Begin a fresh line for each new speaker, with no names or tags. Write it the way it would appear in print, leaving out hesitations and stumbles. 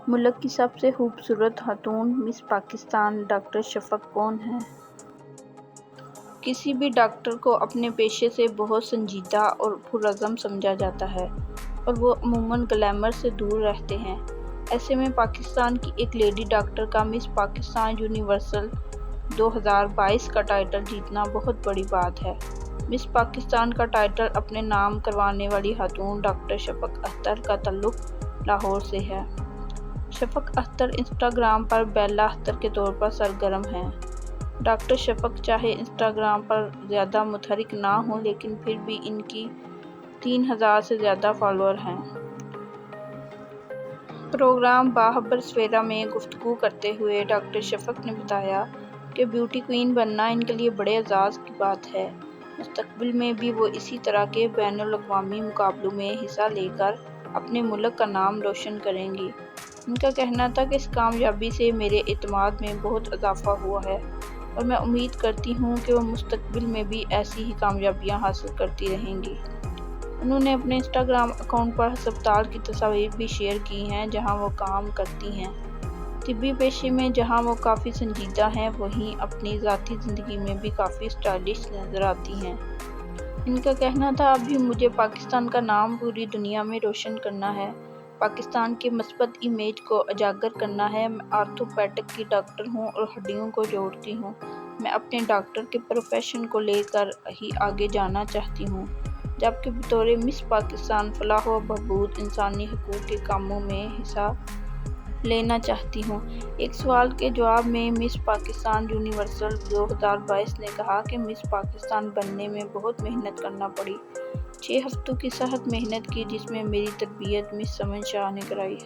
ملک کی سب سے خوبصورت خاتون مس پاکستان ڈاکٹر شفق کون ہیں؟ کسی بھی ڈاکٹر کو اپنے پیشے سے بہت سنجیدہ اور پرعزم سمجھا جاتا ہے اور وہ عموماً گلیمر سے دور رہتے ہیں۔ ایسے میں پاکستان کی ایک لیڈی ڈاکٹر کا مس پاکستان یونیورسل 2022 کا ٹائٹل جیتنا بہت بڑی بات ہے۔ مس پاکستان کا ٹائٹل اپنے نام کروانے والی خاتون ڈاکٹر شفق اختر کا تعلق لاہور سے ہے۔ شفق اختر انسٹاگرام پر بیلا اختر کے طور پر سرگرم ہیں۔ ڈاکٹر شفق چاہے انسٹاگرام پر زیادہ متحرک نہ ہوں لیکن پھر بھی ان کی 3000 سے زیادہ فالوور ہیں۔ پروگرام باخبر سویرا میں گفتگو کرتے ہوئے ڈاکٹر شفق نے بتایا کہ بیوٹی کوئین بننا ان کے لیے بڑے اعزاز کی بات ہے۔ مستقبل میں بھی وہ اسی طرح کے بین الاقوامی مقابلوں میں حصہ لے کر اپنے ملک کا نام روشن کریں گی۔ ان کا کہنا تھا کہ اس کامیابی سے میرے اعتماد میں بہت اضافہ ہوا ہے اور میں امید کرتی ہوں کہ وہ مستقبل میں بھی ایسی ہی کامیابیاں حاصل کرتی رہیں گی۔ انہوں نے اپنے انسٹاگرام اکاؤنٹ پر ہسپتال کی تصاویر بھی شیئر کی ہیں جہاں وہ کام کرتی ہیں۔ طبی پیشے میں جہاں وہ کافی سنجیدہ ہیں وہیں اپنی ذاتی زندگی میں بھی کافی اسٹائلش نظر آتی ہیں۔ ان کا کہنا تھا اب بھی مجھے پاکستان کا نام پوری دنیا میں روشن کرنا ہے، پاکستان کے مثبت امیج کو اجاگر کرنا ہے۔ میں آرتھوپیڈک کی ڈاکٹر ہوں اور ہڈیوں کو جوڑتی ہوں۔ میں اپنے ڈاکٹر کے پروفیشن کو لے کر ہی آگے جانا چاہتی ہوں جبکہ بطور مس پاکستان فلاح و بہبود انسانی حقوق کے کاموں میں حصہ لینا چاہتی ہوں۔ ایک سوال کے جواب میں مس پاکستان یونیورسل 2022 نے کہا کہ مس پاکستان بننے میں بہت محنت کرنا پڑی، 6 ہفتوں کی سخت محنت کی جس میں میری تربیت مس سمن شاہ نے کرائی۔